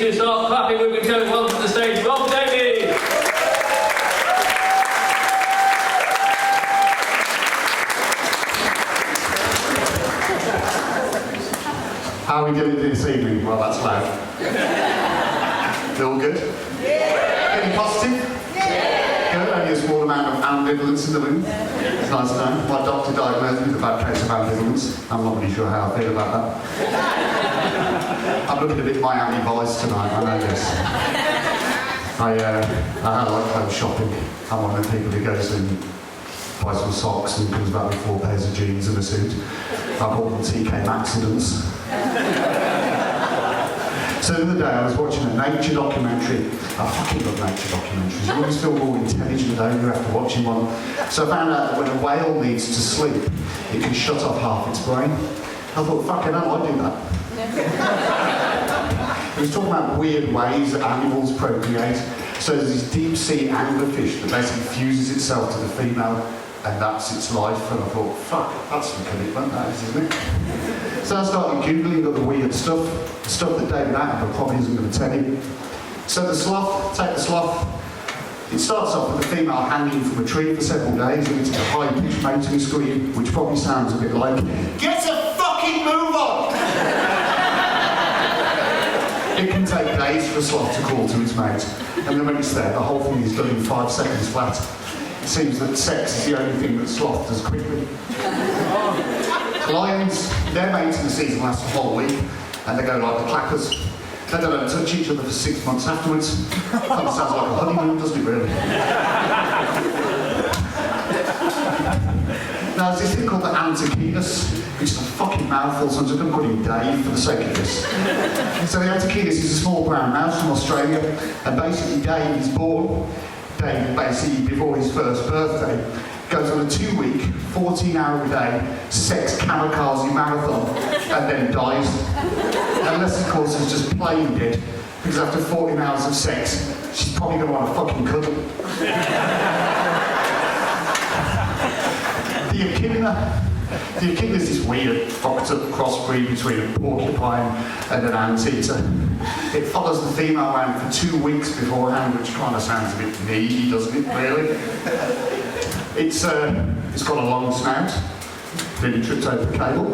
To start clapping, we're going to go welcome to the stage, Rob Davies! How are we doing this evening? Well, that's loud. Feel good? Yeah. Any positive? Yeah. Good. Only a small amount of ambivalence in the room. It's nice to know. My doctor diagnosed me with a bad case of ambivalence. I'm not really sure how I feel about that. I'm looking a bit Miami Vice tonight, I know this. I like clothes shopping. I'm one of the people who goes and buys some socks and comes back with 4 pairs of jeans and a suit. I bought them TK accidents. So the other day I was watching a nature documentary. I fucking love nature documentaries. You always feel more intelligent, don't you, after watching one. So I found out that when a whale needs to sleep, it can shut off half its brain. I thought, fucking hell, I'd do that. He was talking about weird ways that animals procreate. So there's this deep sea anglerfish that basically fuses itself to the female, and that's its life. And I thought, fuck, that's some commitment, that is, isn't it? So I started Googling all the weird stuff that David Attenborough probably isn't going to tell you. So the sloth, take the sloth. It starts off with the female hanging from a tree for several days, and it's a high-pitched mating scream, which probably sounds a bit like, "Get a fucking move on!" It can take days for a sloth to call to its mate, and then when it's there, the whole thing is done in 5 seconds flat. It seems that sex is the only thing that sloth does quickly. Lions, their mating season lasts a whole week, and they go like the clappers. They don't touch each other for 6 months afterwards. Kind of sounds like a honeymoon, doesn't it, really? Now, there's this thing called the antechinus, which is a fucking mouthful, so I'm just going to call him Dave for the sake of this. So the antechinus is a small brown mouse from Australia, and basically Dave is born. Dave, basically, before his first birthday, goes on a 2-week, 14-hour-a-day sex kamikaze marathon, and then dies. Unless, of course, he's just plain dead, because after 14 hours of sex, she's probably going to want to fucking cuddle. The echidna is this weird, fucked up crossbreed between a porcupine and an anteater. It follows the female around for 2 weeks beforehand, which kind of sounds a bit needy, doesn't it, really? It's got a long snout. Nearly tripped over the cable.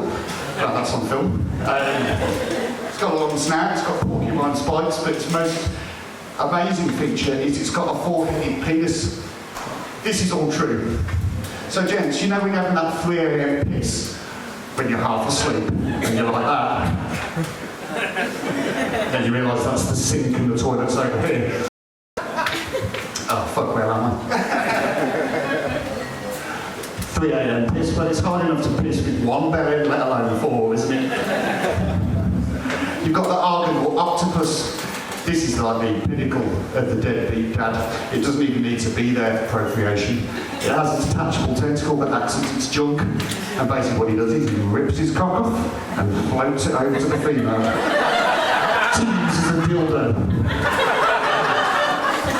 Well, that's on film. It's got a long snout, it's got porcupine spikes, but its most amazing feature is it's got a 4-headed penis. This is all true. So, gents, you know when you're having that 3 a.m. piss when you're half asleep and you're like that? Then you realise that's the sink and the toilet's over here. Oh, fuck, where am I? 3 a.m. piss, but it's hard enough to piss with 1 belly, let alone 4, isn't it? You've got the Argonauts octopus. This is like the pinnacle of the deadbeat dad. It doesn't even need to be there for procreation. It has a detachable tentacle that acts as its junk, and basically what he does is he rips his cock off and floats it over to the female. Teases a dildo.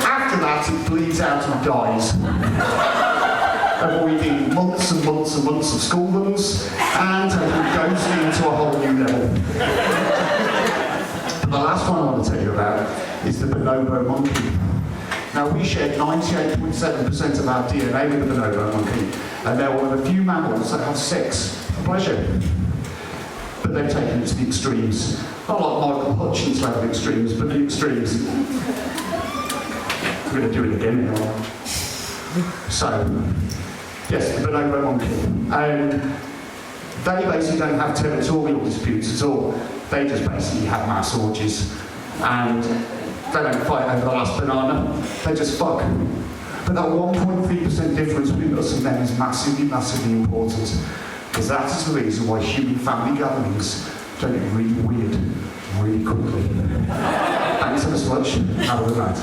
After that, it bleeds out and dies, avoiding months and months and months of school runs, and goes into a whole new level. The last one I want to tell you about is the bonobo monkey. Now, we share 98.7% of our DNA with the bonobo monkey, and they're one of the few mammals that have sex for pleasure. But they've taken it to the extremes. Not like Michael Hutchins' level of extremes, but the extremes. We're going to do it again now. So, yes, the bonobo monkey. They basically don't have territorial disputes at all. They just basically have mass orgies, and they don't fight over the last banana, they just fuck. But that 1.3% difference between us and them is massively, massively important, because that is the reason why human family gatherings don't get really weird really quickly. Thanks ever so much. Have a good night.